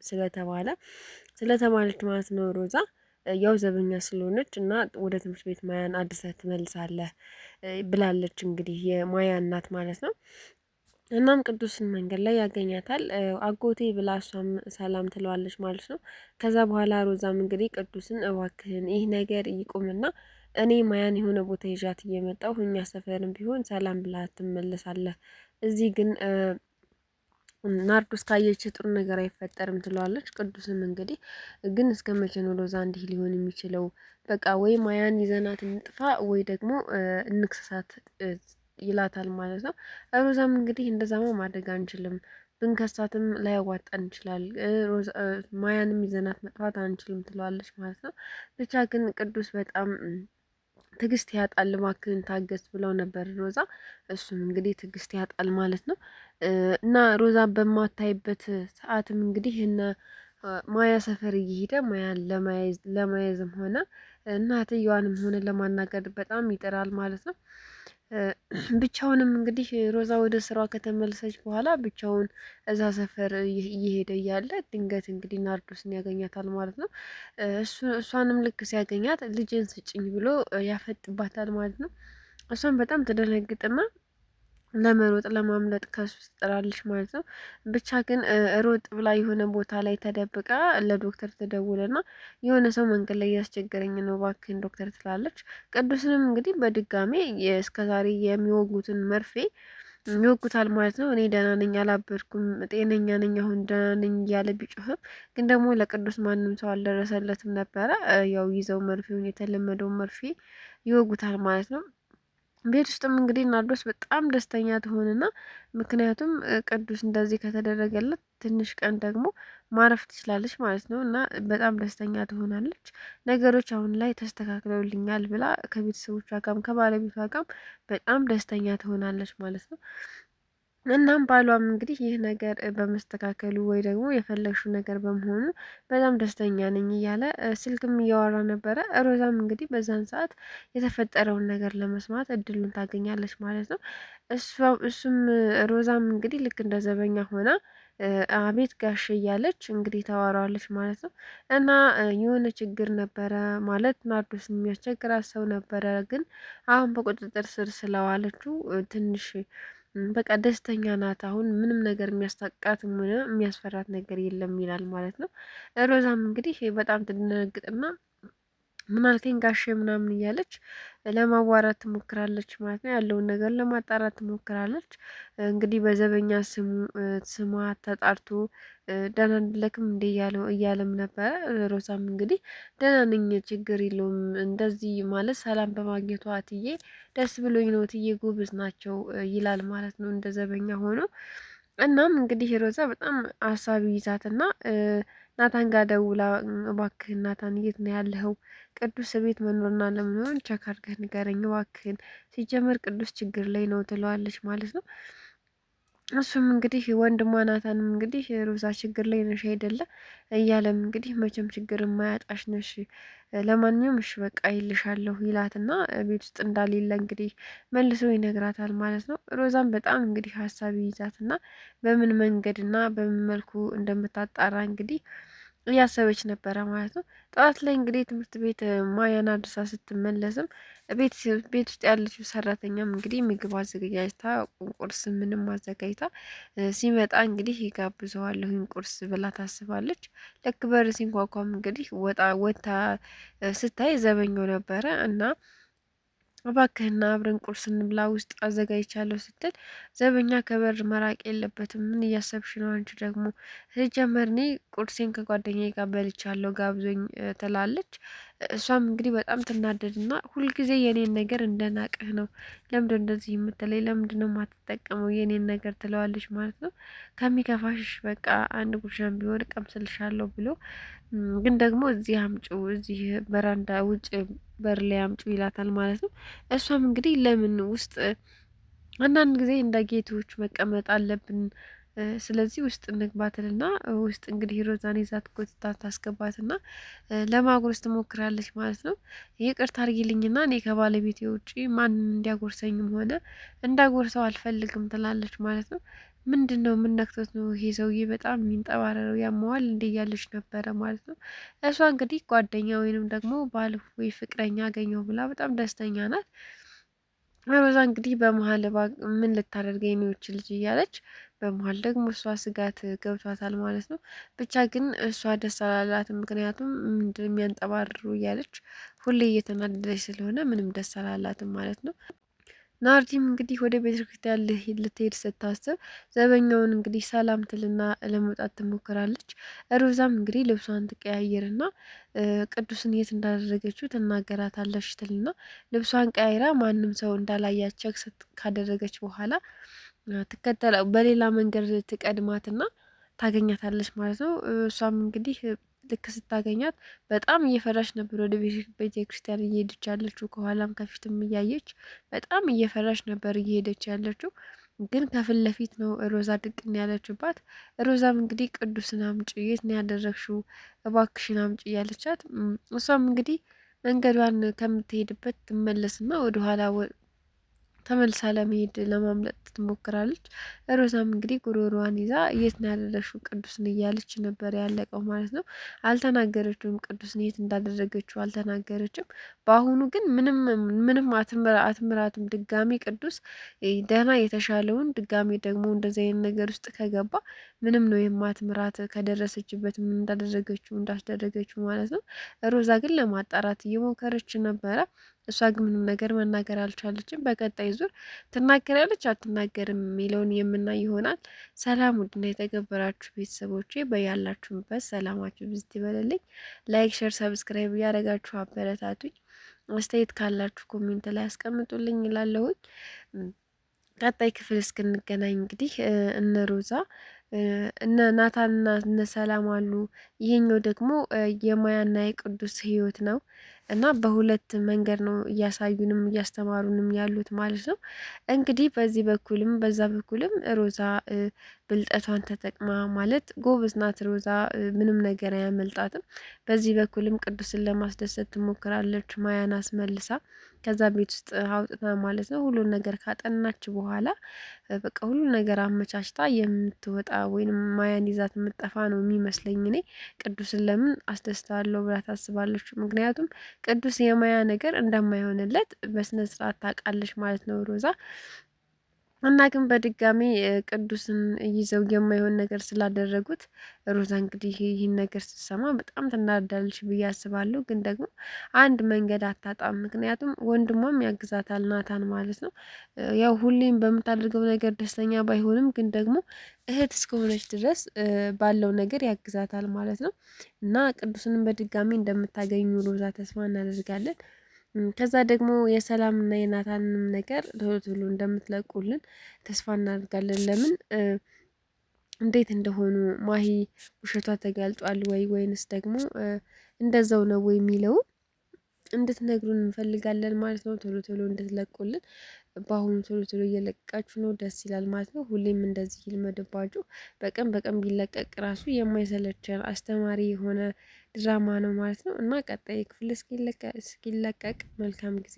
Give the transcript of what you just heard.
ስለተባለ ስለተባለች ማለት ነው ሮዛ ያው ዘበኛ ስለሆነች እና ወደ ትምህርት ቤት ማያን አድሰህ ትመልሳለህ ብላለች። እንግዲህ የማያ እናት ማለት ነው። እናም ቅዱስን መንገድ ላይ ያገኛታል። አጎቴ ብላ እሷም ሰላም ትለዋለች ማለት ነው። ከዛ በኋላ ሮዛም እንግዲህ ቅዱስን እባክህን ይህ ነገር ይቁምና እኔ ማያን የሆነ ቦታ ይዣት እየመጣሁ እኛ ሰፈርም ቢሆን ሰላም ብላ ትመለሳለህ። እዚህ ግን ናርዶስ ካየች ጥሩ ነገር አይፈጠርም ትለዋለች። ቅዱስም እንግዲህ ግን እስከ መቼ ነው ሮዛ እንዲህ ሊሆን የሚችለው? በቃ ወይ ማያን ይዘናት እንጥፋ ወይ ደግሞ እንክሰሳት ይላታል ማለት ነው። ሮዛም እንግዲህ እንደዛማ ማድረግ አንችልም፣ ብንከሳትም ላያዋጣን ይችላል፣ ማያንም ይዘናት መጥፋት አንችልም ትለዋለች ማለት ነው። ብቻ ግን ቅዱስ በጣም ትዕግስት ያጣል፣ እባክህን ታገስ ብለው ነበር ሮዛ። እሱም እንግዲህ ትዕግስት ያጣል ማለት ነው። እና ሮዛ በማታይበት ሰዓትም እንግዲህ እነ ማያ ሰፈር እየሄደ ማያን ለመያዝም ሆነ እናትየዋንም ሆነ ለማናገር በጣም ይጥራል ማለት ነው። ብቻውንም እንግዲህ ሮዛ ወደ ስራዋ ከተመለሰች በኋላ ብቻውን እዛ ሰፈር እየሄደ እያለ ድንገት እንግዲህ ናርዶስን ያገኛታል ማለት ነው። እሷንም ልክ ሲያገኛት ልጅን ስጭኝ ብሎ ያፈጥባታል ማለት ነው። እሷን በጣም ትደነግጥና ለመሮጥ ለማምለጥ ከሱ ትጥራለች ማለት ነው። ብቻ ግን ሮጥ ብላ የሆነ ቦታ ላይ ተደብቃ ለዶክተር ትደውልና የሆነ ሰው መንገድ ላይ እያስቸገረኝ ነው እባክህን ዶክተር ትላለች። ቅዱስንም እንግዲህ በድጋሜ እስከዛሬ የሚወጉትን መርፌ ይወጉታል ማለት ነው። እኔ ደህና ነኝ አላበድኩም ጤነኛ ነኝ አሁን ደህና ነኝ እያለ ቢጮህም ግን ደግሞ ለቅዱስ ማንም ሰው አልደረሰለትም ነበረ። ያው ይዘው መርፌውን የተለመደውን መርፌ ይወጉታል ማለት ነው። ቤት ውስጥም እንግዲህ ናርዶስ በጣም ደስተኛ ትሆንና ምክንያቱም ቅዱስ እንደዚህ ከተደረገለት ትንሽ ቀን ደግሞ ማረፍ ትችላለች ማለት ነው። እና በጣም ደስተኛ ትሆናለች። ነገሮች አሁን ላይ ተስተካክለውልኛል ብላ ከቤተሰቦቿ ጋርም ከባለቤቷ ጋርም በጣም ደስተኛ ትሆናለች ማለት ነው። እናም ባሏም እንግዲህ ይህ ነገር በመስተካከሉ ወይ ደግሞ የፈለግሽው ነገር በመሆኑ በጣም ደስተኛ ነኝ እያለ ስልክም እያወራ ነበረ። ሮዛም እንግዲህ በዛን ሰዓት የተፈጠረውን ነገር ለመስማት እድሉን ታገኛለች ማለት ነው። እሱም ሮዛም እንግዲህ ልክ እንደ ዘበኛ ሆና አቤት ጋሽ እያለች እንግዲህ ታወራዋለች ማለት ነው። እና የሆነ ችግር ነበረ ማለት ናርዶስ የሚያስቸግራት ሰው ነበረ፣ ግን አሁን በቁጥጥር ስር ስለዋለችው ትንሽ በቃ ደስተኛ ናት። አሁን ምንም ነገር የሚያስታቃትም ሆነ የሚያስፈራት ነገር የለም ይላል ማለት ነው። ሮዛም እንግዲህ በጣም ትደነግጥና ምናልከኝ ጋሼ ምናምን እያለች ለማዋራት ትሞክራለች ማለት ነው። ያለውን ነገር ለማጣራት ትሞክራለች። እንግዲህ በዘበኛ ስሟ ተጣርቶ ደህና አይደለክም እንዴ እያለም ነበረ። ሮዛም እንግዲህ ደህና ነኝ ችግር የለውም እንደዚህ ማለት ሰላም በማግኘቷ እትዬ ደስ ብሎኝ ነው እትዬ ጎበዝ ናቸው ይላል ማለት ነው እንደ ዘበኛ ሆኖ። እናም እንግዲህ ሮዛ በጣም አሳቢ ይዛትና ናታን ጋር ደውላ እባክህን ናታን የት ነው ያለኸው? ቅዱስ ቤት መኖርና ለመኖርን ቸክ አድርገህ ንገረኝ እባክህን፣ ሲጀመር ቅዱስ ችግር ላይ ነው ትለዋለች ማለት ነው። እሱም እንግዲህ ወንድሟ ናታንም እንግዲህ ሮዛ ችግር ላይ ነሽ አይደለ እያለም እንግዲህ መቼም ችግር የማያጣሽ ነሽ፣ ለማንኛውም እሺ በቃ ይልሻለሁ ይላትና ቤት ውስጥ እንዳሌለ እንግዲህ መልሶ ይነግራታል ማለት ነው። ሮዛም በጣም እንግዲህ ሀሳብ ይይዛትና በምን መንገድና በምን መልኩ እንደምታጣራ እንግዲህ እያሰበች ነበረ ማለት ነው። ጠዋት ላይ እንግዲህ ትምህርት ቤት ማያን አድርሳ ስትመለስም ቤት ውስጥ ያለችው ሰራተኛም እንግዲህ ምግብ አዘገጃጅታ ቁርስ ምንም አዘጋጅታ ሲመጣ እንግዲህ ይጋብዘዋለሁኝ ቁርስ ብላ ታስባለች። ልክ በር ሲንኳኳም እንግዲህ ወጥታ ስታይ ዘበኛው ነበረ እና እባክህና አብረን ቁርስ እንብላ ውስጥ አዘጋጅቻለሁ ስትል ዘበኛ ከበር መራቅ የለበትም። ምን እያሰብሽ ነው አንቺ ደግሞ? ሲጀመር እኔ ቁርሴን ከጓደኛዬ ጋር በልቻለሁ ጋብዞኝ ትላለች። እሷም እንግዲህ በጣም ትናደድና ሁልጊዜ የኔን ነገር እንደናቅህ ነው፣ ለምንድን እንደዚህ የምትለኝ? ለምንድን ነው የማትጠቀመው የኔን ነገር ትለዋለች ማለት ነው። ከሚከፋሽ በቃ አንድ ጉርሻም ቢሆን ቀምስልሻለሁ ብሎ ግን ደግሞ እዚህ አምጩ እዚህ በራንዳ ውጭ በር ላይ አምጩ ይላታል ማለት ነው። እሷም እንግዲህ ለምን ውስጥ አንዳንድ ጊዜ እንደ ጌቶች መቀመጥ አለብን፣ ስለዚህ ውስጥ እንግባትልና ውስጥ እንግዲህ ሮዛን ይዛት ጎትታ ታስገባትና ለማጉረስ ትሞክራለች ማለት ነው። ይቅርታ አድርጊልኝና እኔ ከባለቤቴ ውጪ ማንም እንዲያጎርሰኝም ሆነ እንዳጎርሰው አልፈልግም ትላለች ማለት ነው። ምንድነው? ምን ነክቶት ነው ይሄ ሰውዬ በጣም የሚንጠባረረው? ያመዋል እንዴ? እያለች ነበረ ማለት ነው። እሷ እንግዲህ ጓደኛ ወይንም ደግሞ ባል ወይ ፍቅረኛ አገኘው ብላ በጣም ደስተኛ ናት። ሮዛ እንግዲህ በመሀል ምን ልታደርገኝ ነው ይች ልጅ እያለች በመሀል ደግሞ እሷ ስጋት ገብቷታል ማለት ነው። ብቻ ግን እሷ ደስ አላላትም። ምክንያቱም ምንድን የሚያንጠባርሩ እያለች ሁሌ እየተናደደች ስለሆነ ምንም ደስ አላላትም ማለት ነው። ናርዲም እንግዲህ ወደ ቤተ ክርስቲያን ልትሄድ ስታስብ ዘበኛውን እንግዲህ ሰላም ትልና ለመውጣት ትሞክራለች። ሮዛም እንግዲህ ልብሷን ትቀያየርና ቅዱስን የት እንዳደረገችው ትናገራታለች ትልና ልብሷን ቀያይራ ማንም ሰው እንዳላያት ቸክ ካደረገች በኋላ በሌላ መንገድ ትቀድማትና ታገኛታለች ማለት ነው። እሷም እንግዲህ ልክ ስታገኛት በጣም እየፈራች ነበር ወደ ቤተ ክርስቲያን እየሄደች ያለችው። ከኋላም ከፊትም እያየች በጣም እየፈራች ነበር እየሄደች ያለችው። ግን ከፊት ለፊት ነው ሮዛ ድቅን ያለችባት። ሮዛም እንግዲህ ቅዱስን አምጪ፣ የት ነው ያደረግሽው? እባክሽን አምጪ እያለቻት እሷም እንግዲህ መንገዷን ከምትሄድበት ትመለስና ወደኋላ ተመልሳ ለመሄድ ለማምለጥ ትሞክራለች። ሮዛም እንግዲህ ጉሮሮዋን ይዛ የት ነው ያደረግሽው ቅዱስን እያለች ነበር ያለቀው ማለት ነው። አልተናገረችውም፣ ቅዱስን የት እንዳደረገችው አልተናገረችም። በአሁኑ ግን ምንም አትምራትም። ድጋሚ ቅዱስ ደህና የተሻለውን ድጋሚ ደግሞ እንደዚህ አይነት ነገር ውስጥ ከገባ ምንም ነው የማትምራት፣ ከደረሰችበት ምን እንዳደረገችው እንዳስደረገችው ማለት ነው። ሮዛ ግን ለማጣራት እየሞከረች ነበረ። እሷ ግን ምንም ነገር መናገር አልቻለችም። በቀጣይ ዙር ትናገራለች አትናገርም የሚለውን የምናይ ይሆናል። ሰላም ውድና የተከበራችሁ ቤተሰቦቼ በያላችሁበት ሰላማችሁ ብዝት ይበልልኝ። ላይክ፣ ሸር፣ ሰብስክራይብ እያደረጋችሁ አበረታቱኝ። አስተያየት ካላችሁ ኮሜንት ላይ አስቀምጡልኝ እላለሁኝ። ቀጣይ ክፍል እስክንገናኝ እንግዲህ እነ ሮዛ እነ ናታንና እነ ሰላም አሉ። ይሄኛው ደግሞ የማያና የቅዱስ ህይወት ነው እና በሁለት መንገድ ነው እያሳዩንም እያስተማሩንም ያሉት ማለት ነው። እንግዲህ በዚህ በኩልም በዛ በኩልም ሮዛ ብልጠቷን ተጠቅማ ማለት ጎበዝ ናት ሮዛ፣ ምንም ነገር አያመልጣትም። በዚህ በኩልም ቅዱስን ለማስደሰት ትሞክራለች ማያን አስመልሳ ከዛ ቤት ውስጥ አውጥታ ማለት ነው። ሁሉን ነገር ካጠናች በኋላ በቃ ሁሉን ነገር አመቻችታ የምትወጣ ወይም ማያን ይዛት የምትጠፋ ነው የሚመስለኝ እኔ። ቅዱስን ለምን አስደስታለሁ ብላ ታስባለች። ምክንያቱም ቅዱስ የማያ ነገር እንደማይሆንለት በስነ ስርዓት ታውቃለች ማለት ነው ሮዛ። እና ግን በድጋሚ ቅዱስን ይዘው የማይሆን ነገር ስላደረጉት ሮዛ እንግዲህ ይህን ነገር ስትሰማ በጣም ትናዳለች ብዬ አስባለሁ። ግን ደግሞ አንድ መንገድ አታጣም። ምክንያቱም ወንድሟም ያግዛታል ናታን ማለት ነው። ያው ሁሌም በምታደርገው ነገር ደስተኛ ባይሆንም ግን ደግሞ እህት እስከሆነች ድረስ ባለው ነገር ያግዛታል ማለት ነው። እና ቅዱስንም በድጋሚ እንደምታገኙ ሮዛ ተስፋ እናደርጋለን። ከዛ ደግሞ የሰላምና የናታንንም ነገር ቶሎ ቶሎ እንደምትለቁልን ተስፋ እናደርጋለን። ለምን እንዴት እንደሆኑ ማሂ ውሸቷ ተጋልጧል ወይ ወይንስ ደግሞ እንደዛው ነው ወይ የሚለውን እንድትነግሩን እንፈልጋለን ማለት ነው። ቶሎ ቶሎ እንድትለቁልን በአሁኑ ቶሎ ቶሎ እየለቀቃችሁ ነው፣ ደስ ይላል ማለት ነው። ሁሌም እንደዚህ ይልመድባችሁ። በቀን በቀን ቢለቀቅ ራሱ የማይሰለቸን አስተማሪ የሆነ ድራማ ነው ማለት ነው እና ቀጣይ ክፍል እስኪለቀቅ መልካም ጊዜ